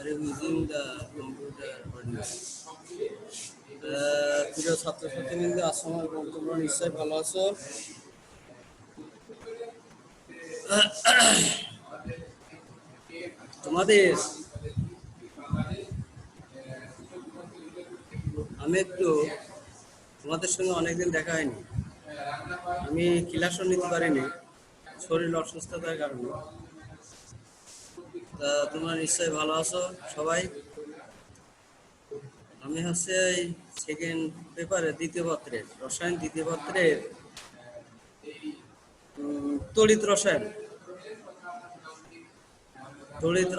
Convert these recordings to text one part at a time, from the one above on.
using the computer ordinary. প্রিয় ছাত্রছাত্রীবৃন্দ, আসসালামু আলাইকুম। তোমরা নিশ্চয়ই ভালো আছো। তোমাদের আমি একটু তোমাদের সঙ্গে অনেকদিন দেখা হয়নি। আমি ক্লাসও নিতে পারিনি শরীর অসুস্থতার কারণে। তা তোমরা নিশ্চয়ই ভালো আছো সবাই। আমি হচ্ছে এই সেকেন্ড পেপারে দ্বিতীয় পত্রের রসায়ন দ্বিতীয় পত্রের তড়িৎ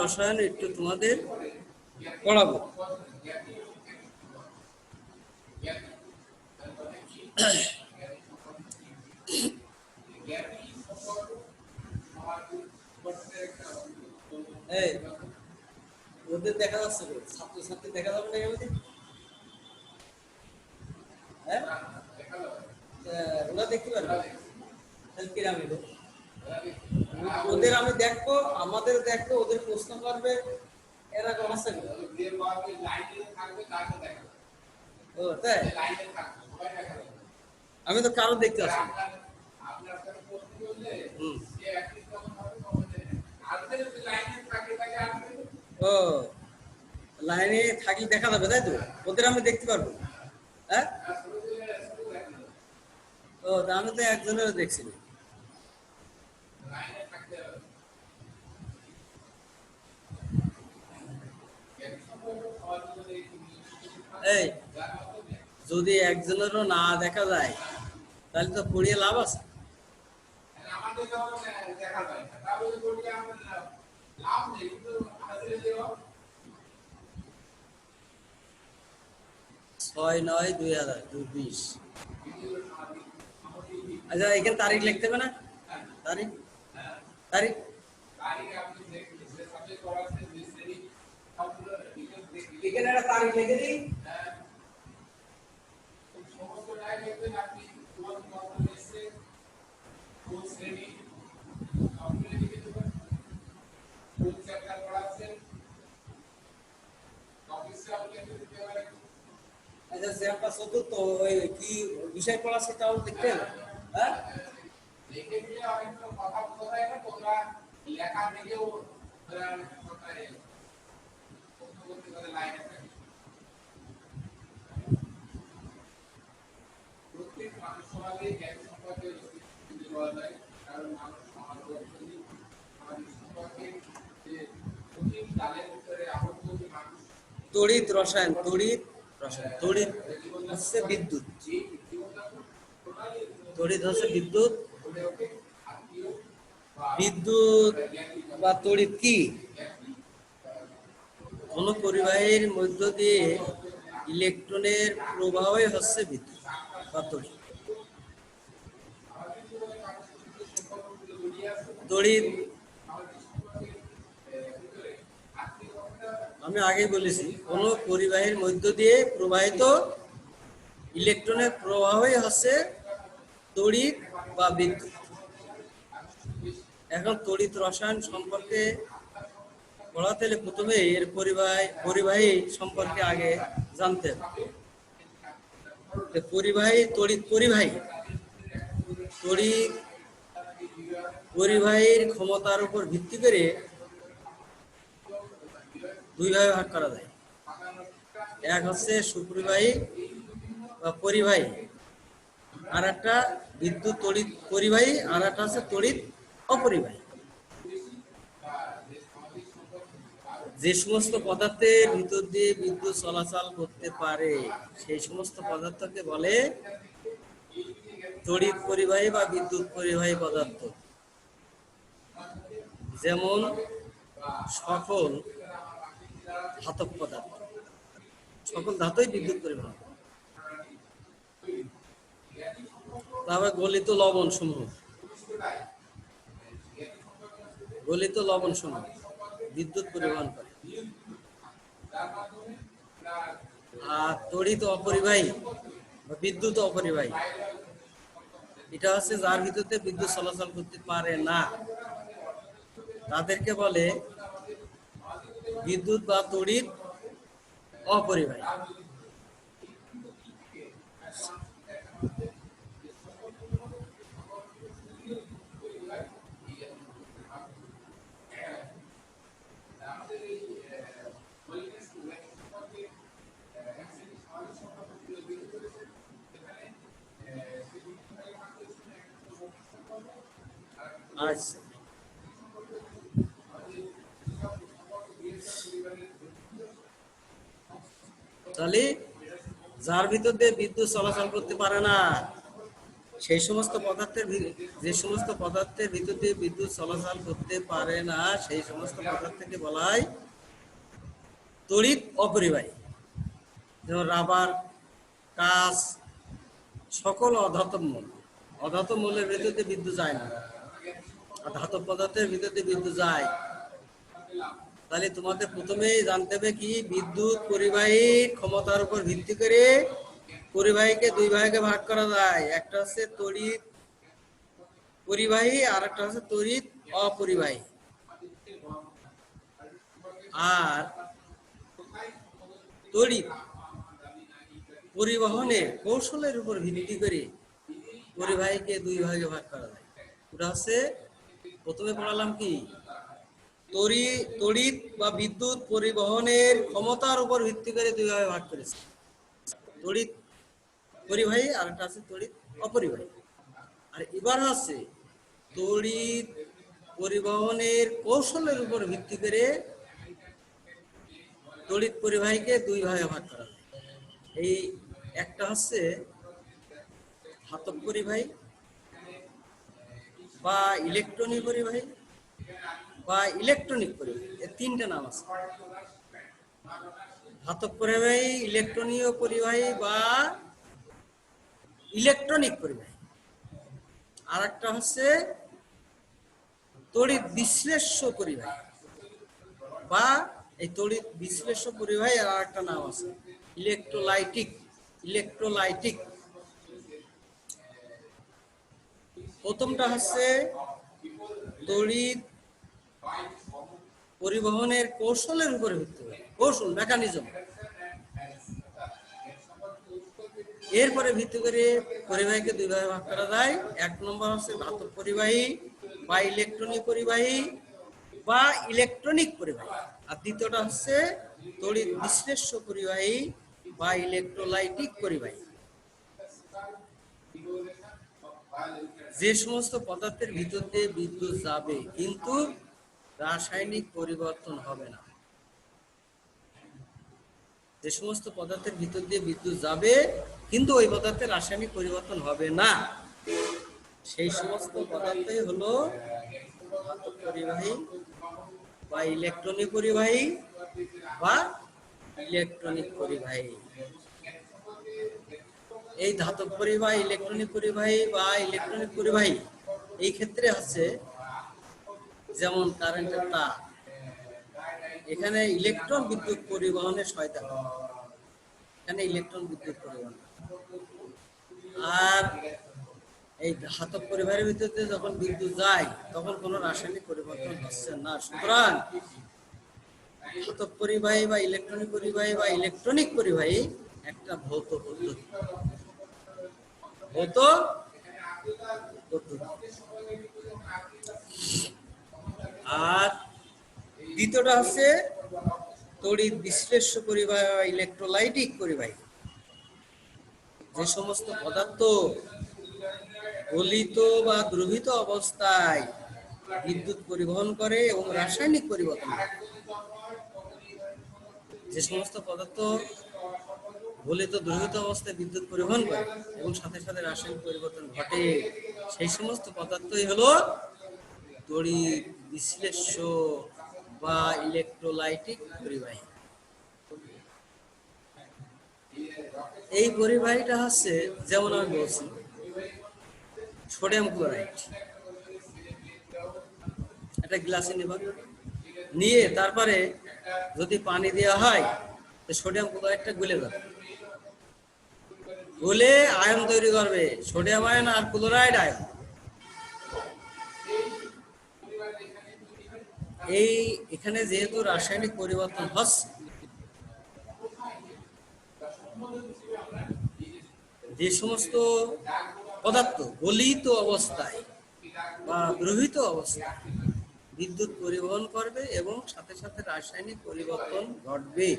রসায়ন একটু তোমাদের পড়াবো। এই ওদের দেখা যাচ্ছে, ছাত্রছাত্রী দেখা যাবে না আমাদের? হ্যাঁ, ওরা দেখতে পারবে। ওদের আমি দেখবো, আমাদের দেখবো, ওদের প্রশ্ন করবে, এরকম আছে। ও তাই, আমি তো কারো দেখতে আসি। ও লাইনে থাকলে দেখা যাবে, তাই তো? ওদের আমি দেখতে পারবো। হ্যাঁ, ও আমি তো একজনের দেখছি। এই যদি একজনেরও না দেখা যায় তাহলে তো পড়িয়ে লাভ আছে। ছয় নয় 2020। আচ্ছা, এখানে তারিখ লিখতে হবে না? তারিখ তারিখ এখানে একটা তারিখ লিখে দিই। চতুর্থ কি বিষয় পড়া সেটাও দেখতে হবে। হ্যাঁ, তড়িৎ রসায়ন তড়িৎ হচ্ছে বিদ্যুৎ। তড়িৎ হচ্ছে বিদ্যুৎ বা তড়িৎ কি? কোন পরিবাহীর মধ্য দিয়ে ইলেকট্রনের প্রবাহই হচ্ছে বিদ্যুৎ বা তড়িৎ। তড়িৎ আমি আগেই বলেছি, কোন পরিবাহীর মধ্য দিয়ে প্রবাহিত ইলেকট্রনের প্রবাহই হচ্ছে তড়িৎ বা বিদ্যুৎ। এখন তড়িৎ রসায়ন সম্পর্কে পড়াতে হলে প্রথমে এর পরিবাহী সম্পর্কে আগে জানতে হবে। তড়িৎ পরিবাহীর ক্ষমতার উপর ভিত্তি করে দুই ভাগে ভাগ করা যায়। এক হচ্ছে সুপরিবাহী বা পরিবাহী, আর একটা বিদ্যুৎ তড়িৎ পরিবাহী, আর একটা হচ্ছে তড়িৎ অপরিবাহী। যে সমস্ত পদার্থের ভিতর দিয়ে বিদ্যুৎ চলাচল করতে পারে সেই সমস্ত পদার্থকে বলে তড়িৎ পরিবাহী বা বিদ্যুৎ পরিবাহী পদার্থ। যেমন সকল ধাতব পদার্থ, সকল ধাতুই বিদ্যুৎ পরিবাহী। তারপর গলিত লবণ সমূহ বিদ্যুৎ পরিবহন করে। আর তড়িৎ অপরিবাহী বা বিদ্যুৎ অপরিবাহী, এটা হচ্ছে যার ভিতরে বিদ্যুৎ চলাচল করতে পারে না, তাদেরকে বলে বিদ্যুৎ বা তড়িৎ অপরিবাহী। আচ্ছা, তাহলে যার ভিতর দিয়ে বিদ্যুৎ চলাচল করতে পারে না, সেই সমস্ত পদার্থের যে সমস্ত পদার্থের ভিতর দিয়ে বিদ্যুৎ চলাচল করতে পারে না, সেই সমস্ত পদার্থকে বলা হয় তড়িৎ অপরিবাহী। যেমন রাবার, কাঁচ, সকল অধাতব মূল। অধাতব মূলের ভিতর দিয়ে বিদ্যুৎ যায় না, আর ধাতব পদার্থের ভিতর দিয়ে বিদ্যুৎ যায়। তাহলে তোমাদের প্রথমেই জানতে হবে কি, বিদ্যুৎ পরিবাহী ক্ষমতার উপর ভিত্তি করে পরিবাহীকে দুই ভাগে ভাগ করা যায়। একটা হচ্ছে তড়িৎ পরিবাহী, আর একটা হচ্ছে তড়িৎ অপরিবাহী। আর তড়িৎ পরিবহনের কৌশলের উপর ভিত্তি করে পরিবাহীকে দুই ভাগে ভাগ করা যায়। ওটা হচ্ছে প্রথমে পড়ালাম কি, তড়িৎ বা বিদ্যুৎ পরিবহনের ক্ষমতার উপর ভিত্তি করে দুই ভাগে ভাগ করেছে, তড়িৎ পরিবাহী আর একটা আছে তড়িৎ অপরিবাহী। আর এবার আছে তড়িৎ পরিবহনের কৌশলের উপর ভিত্তি করে তড়িৎ পরিবাহীকে দুই ভাগে ভাগ করা যায়। এই একটা হচ্ছে ধাতব পরিবাহী বা ইলেকট্রনিক পরিবাহী বা ইলেকট্রনিক পরিবাহী, এর তিনটা নাম আছে। ধাতব পরিবাহী, ইলেকট্রনীয় পরিবাহী বা ইলেকট্রনিক পরিবাহী। আর একটা হচ্ছে তড়িৎ বিশ্লেষ্য পরিবাহী বা এই তড়িৎ বিশ্লেষ্য পরিবাহী আর একটা নাম আছে ইলেকট্রোলাইটিক। ইলেকট্রোলাইটিক প্রথমটা হচ্ছে তড়িৎ পরিবহনের কৌশলের উপর ভিত্তি করে, কৌশল মেকানিজম। এরপরে ভিত্তি করে পরিবাহীকে দুই ভাগে ভাগ করা যায়। এক নম্বর হচ্ছে ধাতব পরিবাহী বা ইলেকট্রনিক পরিবাহী বা ইলেকট্রনিক পরিবাহী, আর দ্বিতীয়টা হচ্ছে তড়িৎ বিশ্লেষ্য পরিবাহী বা ইলেকট্রোলাইটিক পরিবাহী। যে সমস্ত পদার্থের ভিতর দিয়ে বিদ্যুৎ যাবে কিন্তু রাসায়নিক পরিবর্তন হবে না, যে সমস্ত পদার্থের ভিতর দিয়ে বিদ্যুৎ যাবে কিন্তু ওই পদার্থের রাসায়নিক পরিবর্তন হবে না, সেই সমস্ত পদার্থই হলো ধাতব পরিবাহী বা ইলেকট্রনিক পরিবাহী বা ইলেকট্রনিক পরিবাহী। এই ধাতব পরিবাহী, ইলেকট্রনিক পরিবাহী বা ইলেকট্রনিক পরিবাহী এই ক্ষেত্রে হচ্ছে যেমন কারেন্টের তার, এখানে ইলেকট্রন বিদ্যুৎ পরিবহনের সহায়তা করে, এখানে ইলেকট্রন বিদ্যুৎ পরিবহন। আর এই ধাতব পরিবাহের ভিতরে যখন বিদ্যুৎ যায় তখন কোনো রাসায়নিক পরিবর্তন হচ্ছে না। সুতরাং ধাতব পরিবাহী বা ইলেকট্রনিক পরিবাহী বা ইলেকট্রনিক পরিবাহী একটা ভৌত পদ্ধতি, ভৌত পদ্ধতি। আর দ্বিতীয়টা হচ্ছে তড়িৎ বিশ্লেষ্য পরিবাহী বা ইলেকট্রোলাইটিক পরিবাহী। যে সমস্ত পদার্থ গলিত বা দ্রবীভূত অবস্থায় বিদ্যুৎ পরিবহন করে এবং রাসায়নিক পরিবর্তন করে, যে সমস্ত পদার্থ গলিত দ্রবীভূত অবস্থায় বিদ্যুৎ পরিবহন করে এবং সাথে সাথে রাসায়নিক পরিবর্তন ঘটে, সেই সমস্ত পদার্থই হলো তড়িৎ বিশ্লেষ্য বা ইলেকট্রোলাইটিক পরিবাহী। এই পরিবাহীটা হচ্ছে যেমন আমি বলছি সোডিয়াম ক্লোরাইড, একটা গ্লাসে নেবা, নিয়ে তারপরে যদি পানি দেওয়া হয় তো সোডিয়াম ক্লোরাইডটা গলে যাবে, গলে আয়ন তৈরি করবে, সোডিয়াম আয়ন আর ক্লোরাইড আয়ন। এই এখানে যেহেতু রাসায়নিক পরিবর্তন হচ্ছে, যে সমস্ত পদার্থ গলিত অবস্থায় বা দ্রবীভূত অবস্থায় বিদ্যুৎ পরিবহন করবে এবং সাথে সাথে রাসায়নিক পরিবর্তন ঘটবে,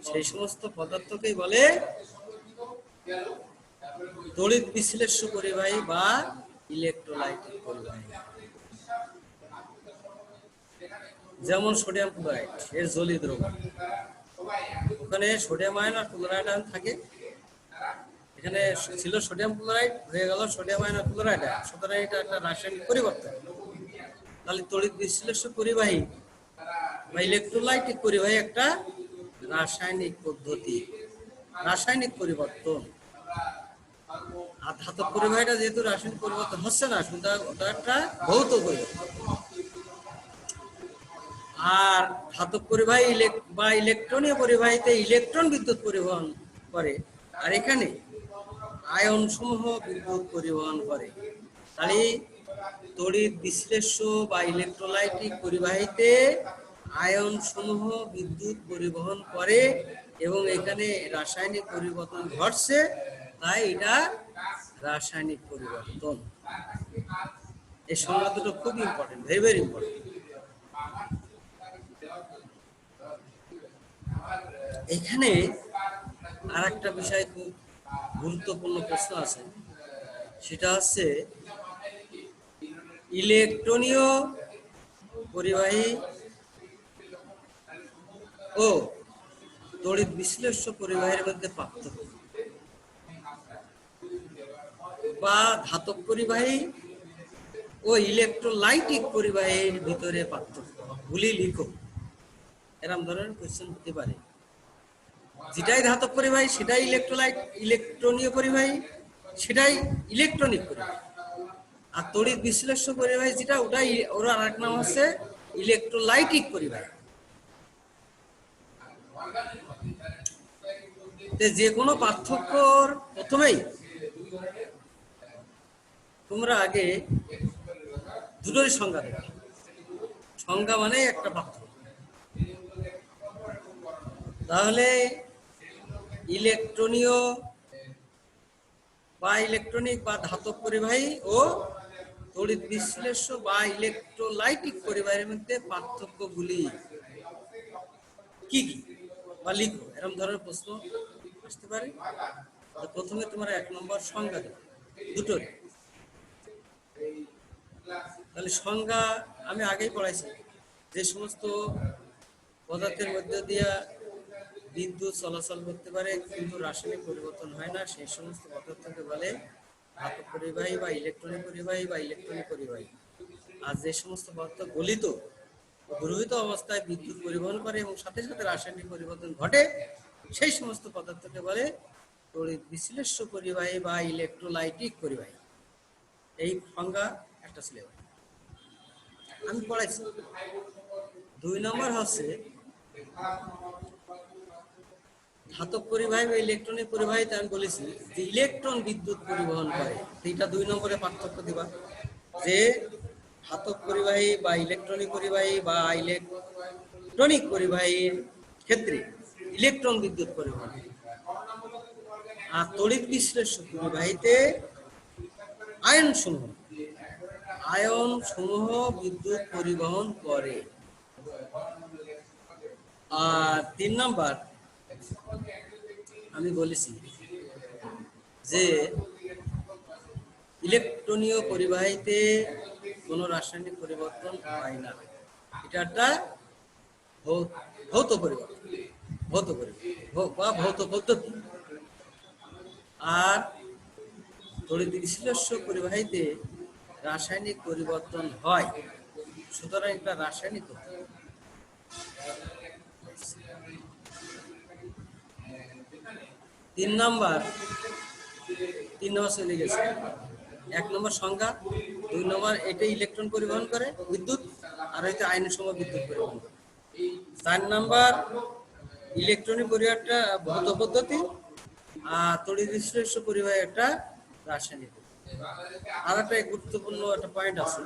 সেই সমস্ত পদার্থকেই বলে তড়িৎ বিশ্লেষ্য পরিবাহী বা ইলেকট্রোলাইটিক পরিবাহী। যেমন সোডিয়াম ক্লোরাইড, এর জলীয় দ্রবণ, ওখানে সোডিয়াম আয়ন আর ক্লোরাইড আয়ন থাকে। এখানে ছিল সোডিয়াম ক্লোরাইড, হয়ে গেল সোডিয়াম আয়ন আর ক্লোরাইড আয়ন, সুতরাং এটা একটা রাসায়নিক পরিবর্তন। তাহলে তড়িৎ বিশ্লেষ্য পরিবাহী বা ইলেকট্রোলাইটিক পরিবাহী একটা রাসায়নিক পদ্ধতি, রাসায়নিক পরিবর্তন। আর ধাতব পরিবাহীটা যেহেতু রাসায়নিক পরিবর্তন হচ্ছে না, সুতরাং ওটা একটা ভৌত পরিবর্তন। আর ধাতব পরিবাহী বা ইলেকট্রনীয় পরিবাহীতে ইলেকট্রন বিদ্যুৎ পরিবহন করে, আর এখানে আয়ন সমূহ বিদ্যুৎ পরিবহন করে। তাহলে তড়িৎ বিশ্লেষ্য বা ইলেকট্রোলাইটিক পরিবাহীতে আয়ন সমূহ বিদ্যুৎ পরিবহন করে এবং এখানে রাসায়নিক পরিবর্তন ঘটছে, তাই এটা রাসায়নিক পরিবর্তন। এই সংজ্ঞা দুটো খুব ইম্পর্টেন্ট, ভেরি ভেরি ইম্পর্টেন্ট। এখানে আর একটা বিষয় খুব গুরুত্বপূর্ণ প্রশ্ন আছে, সেটা হচ্ছে ইলেকট্রনীয় পরিবাহী ও তড়িৎ বিশ্লেষ্য পরিবাহীর মধ্যে পার্থক্য, বা ধাতব পরিবাহী ও ইলেকট্রোলাইটিক পরিবাহীর ভিতরে পার্থক্য গুলি লিখো। এরকম ধরনের কোশ্চেন হতে পারে। যেটাই ধাতব পরিবাহী সেটাই ইলেকট্রনীয় পরিবাহী, সেটাই ইলেকট্রনিক পরিবাহী। আর তড়িৎ বিশ্লেষ্য পরিবাহী যেটা, ওটাই ওর আরেক নাম হচ্ছে ইলেকট্রোলাইটিক পরিবাহী। যে কোনো পার্থক্যর প্রথমেই তোমরা আগে দুটোই সংজ্ঞা দেবে। সংজ্ঞা মানে একটা পার্থক্য। তাহলে ইলেকট্রনীয় বা ইলেকট্রনিক বা ধাতব পরিবাহী ও তড়িৎ বিশ্লেষ্য বা ইলেকট্রোলাইটিক পরিবাহীর মধ্যে পার্থক্যগুলি কি কি, বা লিখো। এরকম ধরনের প্রশ্ন আসতে পারে। প্রথমে তোমরা 1 নম্বর সংজ্ঞা দেবে দুটোর। তাহলে সংজ্ঞা আমি আগেই পড়াইছি, যে সমস্ত পদার্থের মধ্য দিয়ে বিদ্যুৎ চলাচল করতে পারে কিন্তু রাসায়নিক পরিবর্তন হয় না, সেই সমস্ত পদার্থকে বলে ধাতব পরিবাহী বা ইলেকট্রনিক পরিবাহী বা ইলেকট্রনিক পরিবাহী। আর যে সমস্ত পদার্থ গলিত ও দ্রবীভূত অবস্থায় বিদ্যুৎ পরিবহন করে এবং সাথে সাথে রাসায়নিক পরিবর্তন ঘটে, সেই সমস্ত পদার্থকে বলে তড়িৎ বিশ্লেষ্য পরিবাহী বা ইলেকট্রোলাইটিক পরিবাহী। এই সংজ্ঞা একটা সিলেবাস আমি পড়াইছি। 2 নম্বর হচ্ছে ধাতব পরিবাহী বা ইলেকট্রনিক পরিবাহীতে আমি বলেছি যে ইলেকট্রন বিদ্যুৎ পরিবহন করে। এইটা 2 নম্বরে পার্থক্য দিবা, যে ধাতব পরিবাহী বা ইলেকট্রনিক পরিবাহী বা ইলেকট্রনিক পরিবাহীর ক্ষেত্রে ইলেকট্রন বিদ্যুৎ পরিবহন, আর তড়িৎ বিশ্লেষ্য পরিবাহীতে আয়ন সমূহ বিদ্যুৎ পরিবহন করে। আর 3 নম্বর আমি বলেছি যে ইলেকট্রনীয় পরিবাহীতে কোনো রাসায়নিক পরিবর্তন হয় না, এটা একটা ভৌত পরিবর্তন, বা ভৌত পদ্ধতি। আর তড়িৎ বিশ্লেষ্য পরিবাহীতে রাসায়নিক পরিবর্তন হয়, সুতরাং এটা রাসায়নিক পদ্ধতি। 3 নম্বর চলে গেছে। 1 নম্বর সংজ্ঞা, 2 নম্বর এটা ইলেকট্রন পরিবহন করে বিদ্যুৎ, আর হইতে আয়নের সময় বিদ্যুৎ পরিবহন করে। 4 নম্বর ইলেকট্রনিক পরিবাহীটা ভৌত পদ্ধতি, আর তড়িৎ বিশ্লেষ্য পরিবাহী একটা রাসায়নিক পদ্ধতি। আর একটা গুরুত্বপূর্ণ একটা পয়েন্ট আছে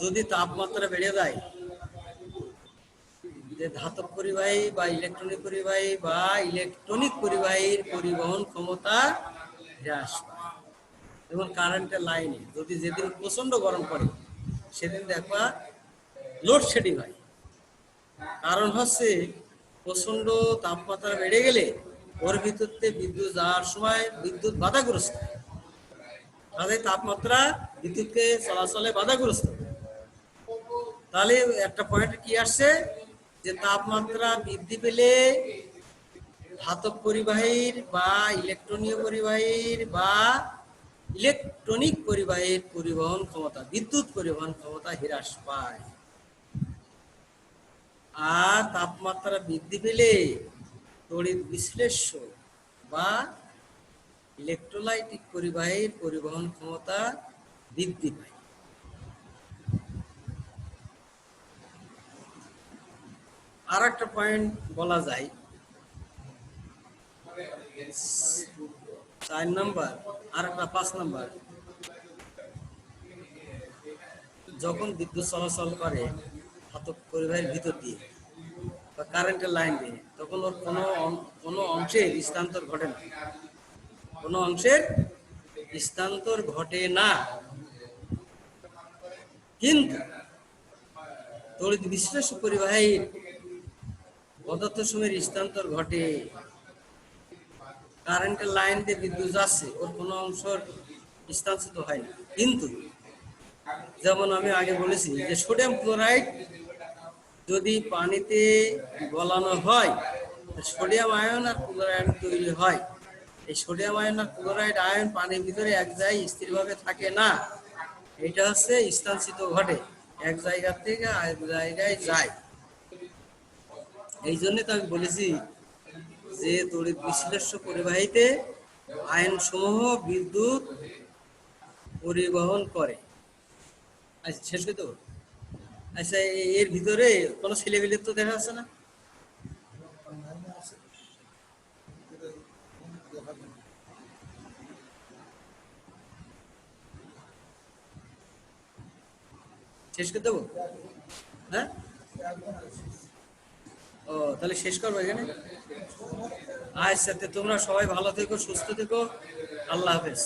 যদি তাপমাত্রা বেড়ে যায়, যে ধাতব পরিবাহী বা ইলেকট্রনিক পরিবাহী বা ইলেকট্রনিক পরিবাহীর পরিবহন ক্ষমতা হ্রাস পায়। যেমন কারেন্টের লাইনে যদি যেদিন প্রচন্ড গরম পড়ে সেদিন দেখবা লোডশেডিং হয়। কারণ হচ্ছে প্রচন্ড তাপমাত্রা বেড়ে গেলে ওর ভিতরতে বিদ্যুৎ যাওয়ার সময় বিদ্যুৎ বাধাগ্রস্ত, তাদের তাপমাত্রা বিদ্যুৎকে চলাচলে বাধাগ্রস্ত। তাহলে একটা পয়েন্ট কি আসছে যে তাপমাত্রা বৃদ্ধি পেলে ধাতব পরিবাহীর বা ইলেকট্রনীয় পরিবাহীর বা ইলেকট্রনিক পরিবাহীর পরিবহন ক্ষমতা, বিদ্যুৎ পরিবহন ক্ষমতা হ্রাস পায়। আর তাপমাত্রা বৃদ্ধি পেলে তড়িৎ বিশ্লেষ্য বা ইলেকট্রোলাইটিক পরিবাহীর পরিবহন ক্ষমতা বৃদ্ধি পায়। আর একটা পয়েন্ট বলা যায়, 4 নম্বর আর একটা 5 নম্বর, যখন বিদ্যুৎ চলাচল করে ধাতব পরিবাহীর ভিতর দিয়ে বা কারেন্টের লাইন দিয়ে, তখন ওর কোনো অংশের স্থানান্তর ঘটে না, কোনো অংশের স্থানান্তর ঘটে না। কিন্তু তড়িৎ বিশ্লেষ্য পরিবাহীর পদার্থ সমূহের স্থানান্তর ঘটে। কারেন্টের লাইন দিয়ে বিদ্যুৎ যাচ্ছে, ওর কোনো অংশ স্থানান্তরিত হয় না। কিন্তু যেমন আমি আগে বলেছি যে সোডিয়াম ক্লোরাইড যদি পানিতে গলানো হয়, সোডিয়াম আয়ন আর ক্লোরাইড তৈরি হয়। এই সোডিয়াম আয়ন আর ক্লোরাইড আয়ন পানির ভিতরে এক জায়গায় স্থিরভাবে থাকে না, এটা হচ্ছে স্থানান্তরিত ঘটে, এক জায়গা থেকে আরেক জায়গায় যায়। এই জন্য তো আমি বলেছি যে তড়িৎ বিশ্লেষ্য পরিবাহীতে আয়ন সমূহ বিদ্যুৎ পরিবহন করে। আচ্ছা শেষ করতে হবে। আচ্ছা এর ভিতরে কোনো ছেলেমেয়ের তো দেখা যাচ্ছে না। শেষ করতে দেবো? হ্যাঁ, ও তাহলে শেষ করবো এখানে। আচ্ছা তোমরা সবাই ভালো থেকো, সুস্থ থেকো, আল্লাহ হাফেজ।